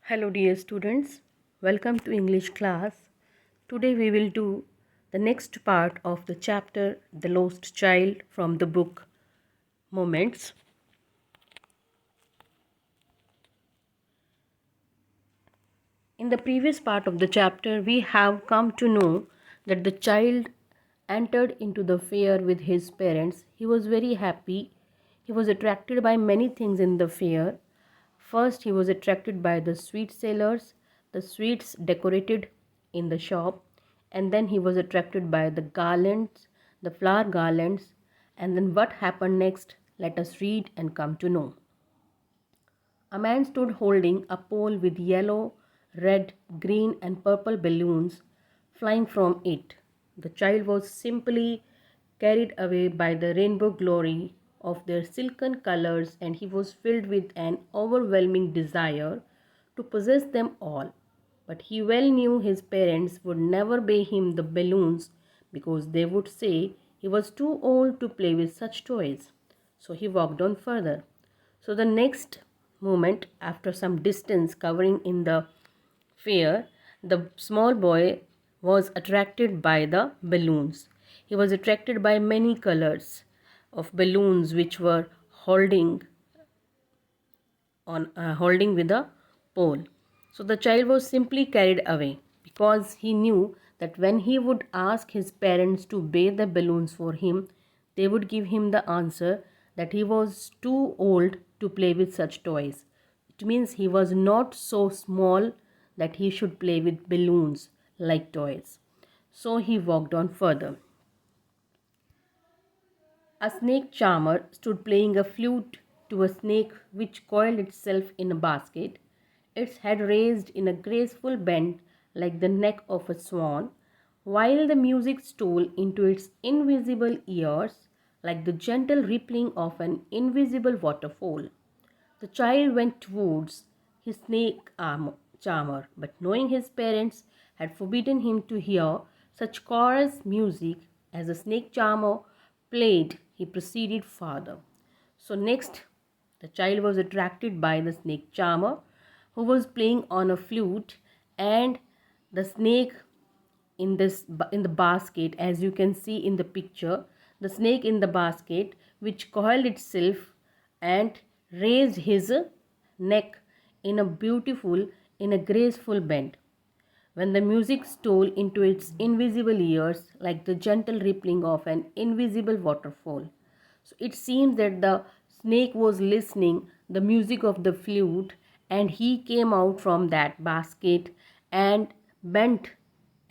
Hello dear students, welcome to English class. Today we will do the next part of the chapter The Lost Child from the book Moments. In the previous part of the chapter we have come to know that the child entered into the fair with his parents. He was very happy. He was attracted by many things in the fair. First, he was attracted by the sweet sellers, the sweets decorated in the shop, and then he was attracted by the garlands, the flower garlands, and then what happened next? Let us read and come to know. A man stood holding a pole with yellow, red, green, and purple balloons flying from it. The child was simply carried away by the rainbow glory of their silken colors, and he was filled with an overwhelming desire to possess them all. But he well knew his parents would never pay him the balloons because they would say he was too old to play with such toys. So he walked on further. So the next moment, after some distance covering in the fair, the small boy was attracted by the balloons. He was attracted by many colors of balloons which were holding with a pole. So the child was simply carried away because he knew that when he would ask his parents to buy the balloons for him, they would give him the answer that he was too old to play with such toys. It means he was not so small that he should play with balloons like toys. So he walked on further. A snake charmer stood playing a flute to a snake which coiled itself in a basket, its head raised in a graceful bend like the neck of a swan, while the music stole into its invisible ears like the gentle rippling of an invisible waterfall. The child went towards his charmer, but knowing his parents had forbidden him to hear such chorus music as the snake charmer played, he proceeded farther. So, next, the child was attracted by the snake charmer who was playing on a flute, and the snake in the basket, as you can see in the picture, the snake in the basket which coiled itself and raised his neck in a beautiful, in a graceful bend when the music stole into its invisible ears like the gentle rippling of an invisible waterfall. So it seems that the snake was listening the music of the flute, and he came out from that basket and bent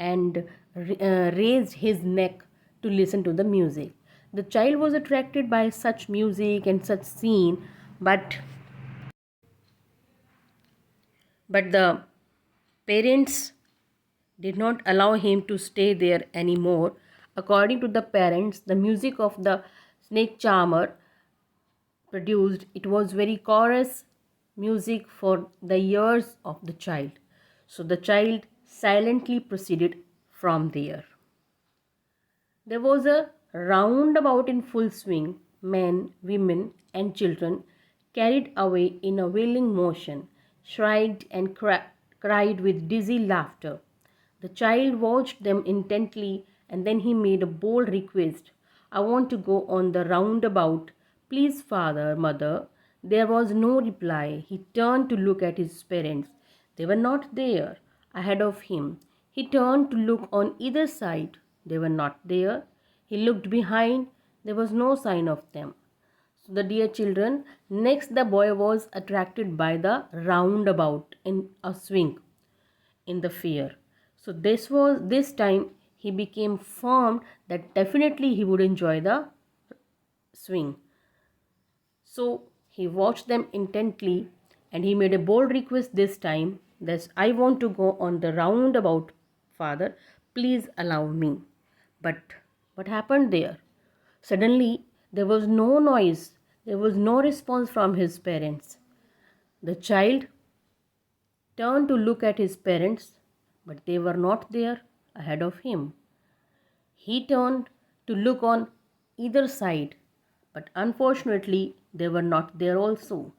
and raised his neck to listen to the music. The child was attracted by such music and such scene, but the parents did not allow him to stay there anymore. According to the parents, the music of the snake charmer produced, it was very chorus music for the ears of the child. So the child silently proceeded from there. There was a roundabout in full swing. Men, women, and children, carried away in a wailing motion, shrieked and cried with dizzy laughter. The child watched them intently, and then he made a bold request. I want to go on the roundabout. Please, father, mother. There was no reply. He turned to look at his parents. They were not there ahead of him. He turned to look on either side. They were not there. He looked behind. There was no sign of them. So, the dear children, next the boy was attracted by the roundabout in a swing in the fair. So this time he became firm that definitely he would enjoy the swing. So he watched them intently, and he made a bold request this time that I want to go on the roundabout, father. Please allow me. But what happened there? Suddenly there was no noise. There was no response from his parents. The child turned to look at his parents, but they were not there ahead of him. He turned to look on either side, but unfortunately they were not there also.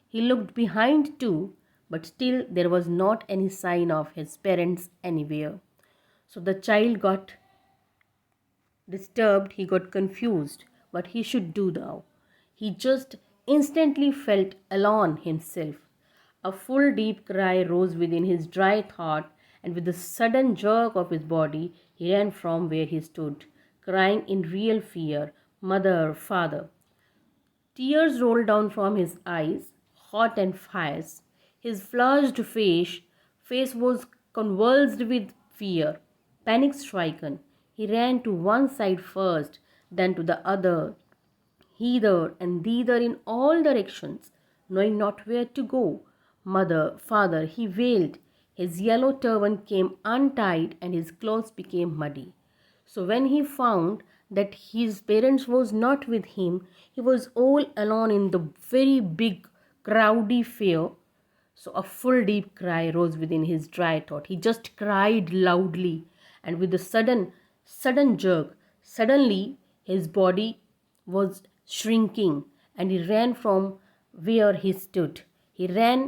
He looked behind too, but still there was not any sign of his parents anywhere. So the child got disturbed, he got confused. What he should do now? He just instantly felt alone himself. A full deep cry rose within his dry throat, and with a sudden jerk of his body, he ran from where he stood, crying in real fear, "Mother, father." Tears rolled down from his eyes, hot and fierce. His flushed face was convulsed with fear. Panic stricken, he ran to one side first, then to the other, hither and thither in all directions, knowing not where to go. "Mother, father," he wailed. His yellow turban came untied and his clothes became muddy. So when he found that his parents was not with him, he was all alone in the very big, crowdy fair. So a full deep cry rose within his dry throat. He just cried loudly, and with a sudden jerk, suddenly his body was shrinking, and he ran from where he stood. He ran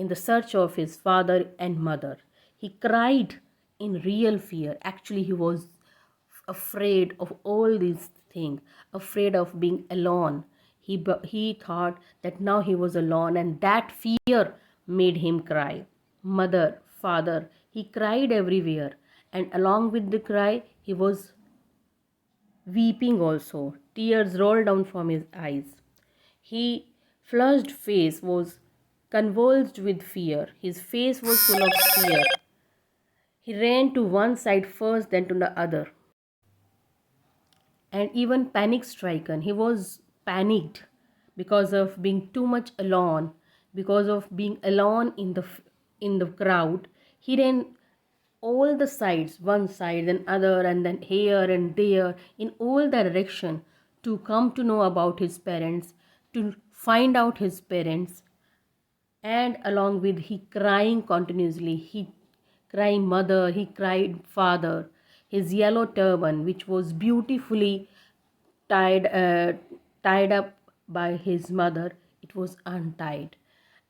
in the search of his father and mother. He cried in real fear. Actually, he was afraid of all these things, afraid of being alone. He thought that now he was alone, and that fear made him cry. "Mother, father," he cried everywhere, and along with the cry, he was weeping also. Tears rolled down from his eyes. His flushed face was convulsed with fear. His face was full of fear. He ran to one side first, then to the other, and even panic stricken. He was panicked because of being too much alone, because of being alone in the crowd. He ran all the sides, one side, then other, and then here and there, in all direction, to come to know about his parents, to find out his parents. And along with he crying continuously, he cried mother, he cried father. His yellow turban, which was beautifully tied tied up by his mother, it was untied.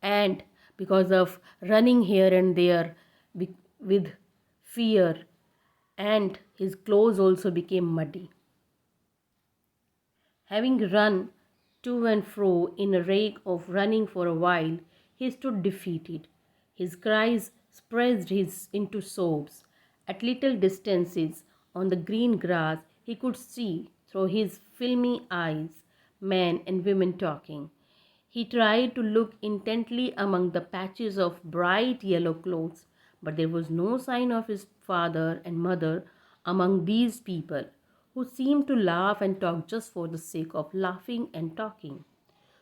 And because of running here and there with fear, and his clothes also became muddy. Having run to and fro in a rage of running for a while, he stood defeated. His cries spread into sobs. At little distances on the green grass, he could see through his filmy eyes men and women talking. He tried to look intently among the patches of bright yellow clothes, but there was no sign of his father and mother among these people, who seemed to laugh and talk just for the sake of laughing and talking.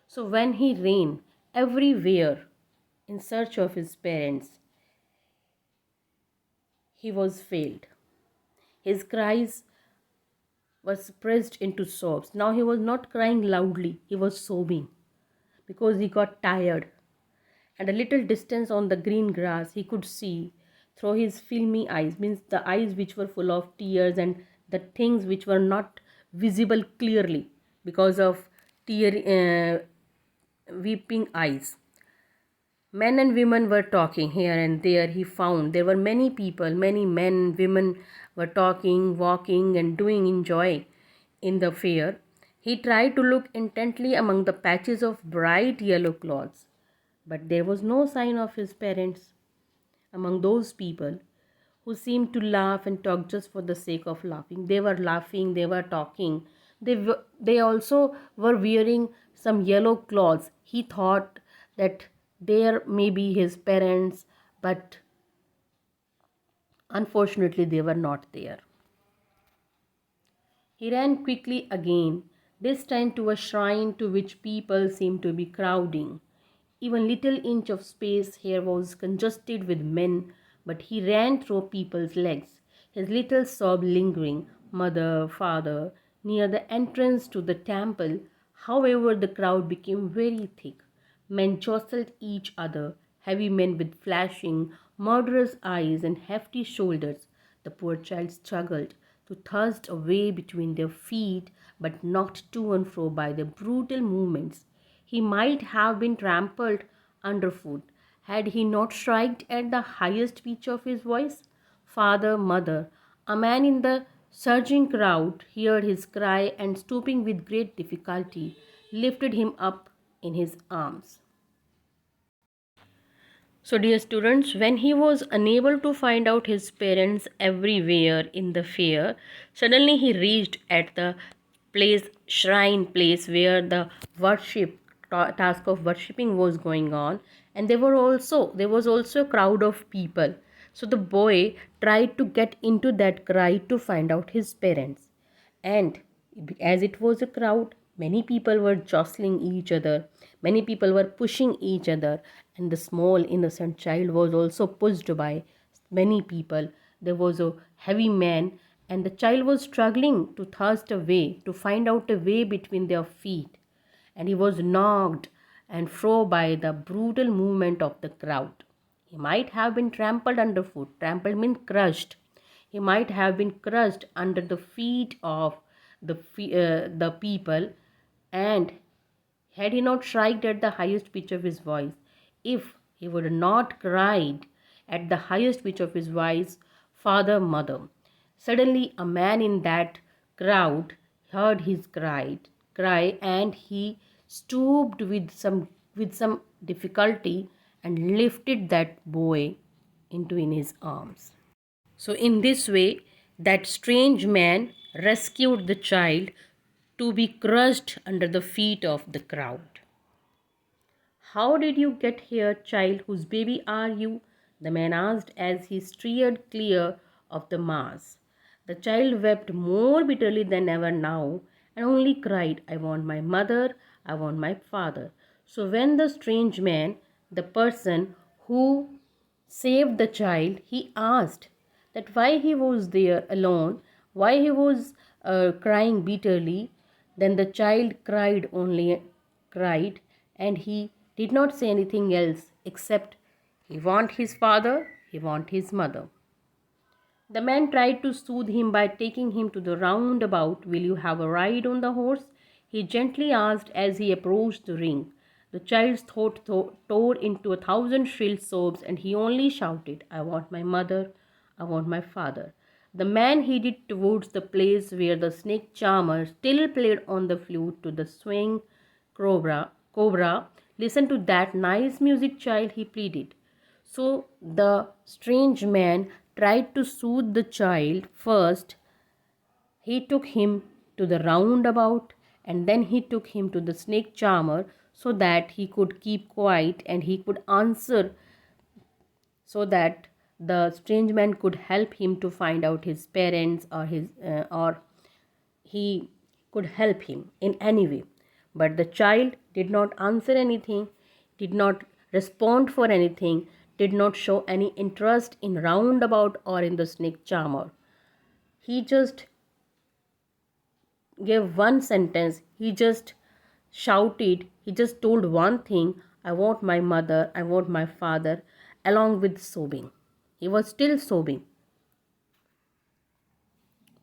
So when he ran everywhere in search of his parents, he was failed. His cries were pressed into sobs. Now he was not crying loudly, he was sobbing because he got tired. At a little distance on the green grass, he could see through his filmy eyes, means the eyes which were full of tears and the things which were not visible clearly because of weeping eyes. Men and women were talking here and there. He found there were many people, many men, women were talking, walking, and doing enjoy in the fair. He tried to look intently among the patches of bright yellow cloths, but there was no sign of his parents among those people who seemed to laugh and talk just for the sake of laughing. They were laughing, they were talking. They also were wearing some yellow cloths. He thought that there may be his parents, but unfortunately they were not there. He ran quickly again, this time to a shrine to which people seemed to be crowding. Even little inch of space here was congested with men, but he ran through people's legs, his little sob lingering, "Mother, father," near the entrance to the temple. However, the crowd became very thick. Men jostled each other, heavy men with flashing, murderous eyes and hefty shoulders. The poor child struggled to thrust a way between their feet, but knocked to and fro by their brutal movements. He might have been trampled underfoot Had he not shrieked at the highest pitch of his voice? Father, mother, a man in the surging crowd heard his cry and, stooping with great difficulty, lifted him up in his arms. So, dear students, when he was unable to find out his parents everywhere in the fair, suddenly he reached at the shrine place where the task of worshipping was going on, and there was also a crowd of people. So the boy tried to get into that crowd to find out his parents, and as it was a crowd, many people were jostling each other, many people were pushing each other, and the small innocent child was also pushed by many people. There was a heavy man, and the child was struggling to thrust a way, to find out a way between their feet, and he was knocked and fro by the brutal movement of the crowd. He might have been trampled underfoot. Trampled means crushed. He might have been crushed under the feet of the people, and had he not shrieked at the highest pitch of his voice, if he would not cried at the highest pitch of his voice, Father, mother. Suddenly a man in that crowd heard his cry, and he stooped with some difficulty and lifted that boy into in his arms. So in this way, that strange man rescued the child to be crushed under the feet of the crowd. How did you get here, child? Whose baby are you? The man asked as he steered clear of the mass. The child wept more bitterly than ever now and only cried, I want my mother, I want my father. So when the strange man, the person who saved the child, he asked that why he was there alone, why he was crying bitterly. Then the child cried, and he did not say anything else except he want his father, he want his mother. The man tried to soothe him by taking him to the roundabout. Will you have a ride on the horse? He gently asked as he approached the ring. The child's throat tore into 1,000 shrill sobs, and he only shouted, I want my mother, I want my father. The man headed towards the place where the snake charmer still played on the flute to the swing cobra. Listen to that nice music, child, he pleaded. So the strange man tried to soothe the child. First, he took him to the roundabout, and then he took him to the snake charmer so that he could keep quiet and he could answer, so that the strange man could help him to find out his parents, or he could help him in any way. But the child did not answer anything, did not respond for anything, did not show any interest in roundabout or in the snake charmer. He just gave one sentence, he just shouted, he just told one thing, I want my mother, I want my father, along with sobbing. He was still sobbing.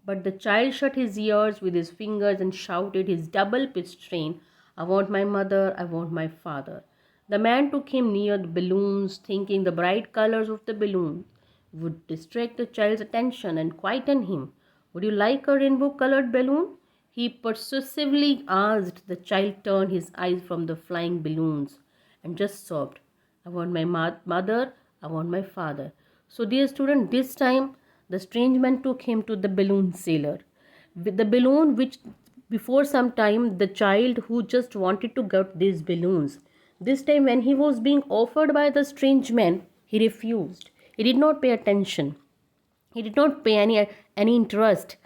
But the child shut his ears with his fingers and shouted his double pitched strain, I want my mother, I want my father. The man took him near the balloons, thinking the bright colors of the balloon would distract the child's attention and quieten him. Would you like a rainbow colored balloon? He persuasively asked. The child turned his eyes from the flying balloons and just sobbed, I want my mother, I want my father. So, dear student, this time the strange man took him to the balloon seller. With the balloon which before some time the child who just wanted to get these balloons. This time when he was being offered by the strange man, he refused. He did not pay attention. He did not pay any interest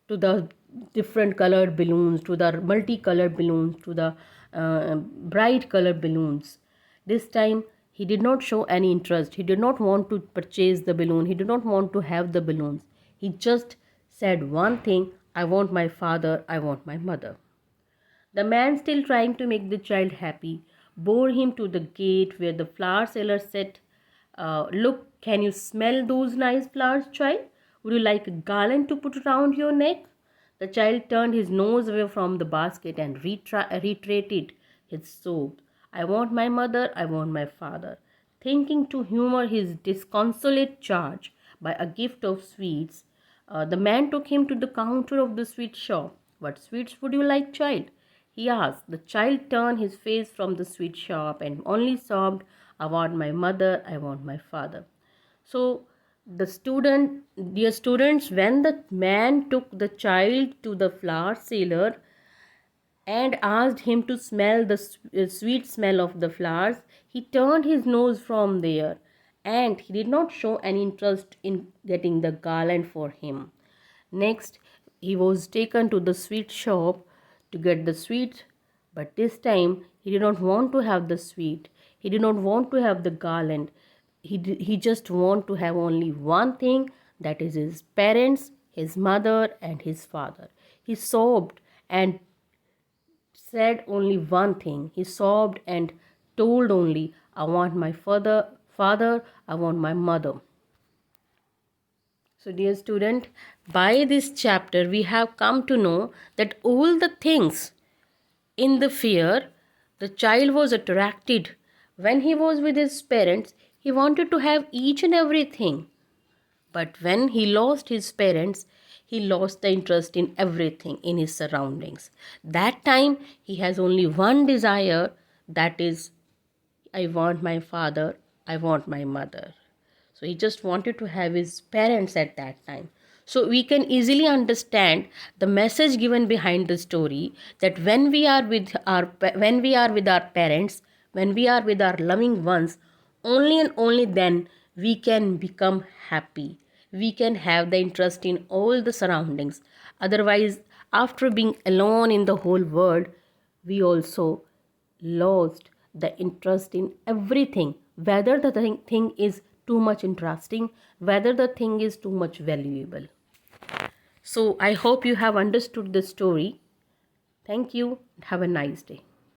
to the different colored balloons, to the multicolored balloons, to the bright colored balloons. This time he did not show any interest. He did not want to purchase the balloon. He did not want to have the balloons. He just said one thing, I want my father, I want my mother. The man, still trying to make the child happy, bore him to the gate where the flower seller said, look, can you smell those nice flowers, child? Would you like a garland to put around your neck? The child turned his nose away from the basket and reiterated his sob. I want my mother, I want my father. Thinking to humor his disconsolate charge by a gift of sweets, the man took him to the counter of the sweet shop. "What sweets would you like, child?" he asked. The child turned his face from the sweet shop and only sobbed, "I want my mother, I want my father." So, dear students, when the man took the child to the flower seller and asked him to smell the sweet smell of the flowers, he turned his nose from there and he did not show any interest in getting the garland for him. Next, he was taken to the sweet shop to get the sweet, but this time he did not want to have the sweet. He did not want to have the garland. He just want to have only one thing, that is his parents, his mother and his father. He sobbed and said only one thing. He sobbed and told only, "I want my father, I want my mother." So, dear student, by this chapter we have come to know that all the things in the fear, the child was attracted. When he was with his parents, he wanted to have each and everything. But when he lost his parents, he lost the interest in everything in his surroundings. That time he has only one desire, that is, "I want my father, I want my mother." So he just wanted to have his parents at that time. So we can easily understand the message given behind the story, that when we are with our parents, when we are with our loving ones, only and only then we can become happy. We can have the interest in all the surroundings. Otherwise, after being alone in the whole world, we also lost the interest in everything, whether the thing is too much interesting, whether the thing is too much valuable. So I hope you have understood the story. Thank you. Have a nice day.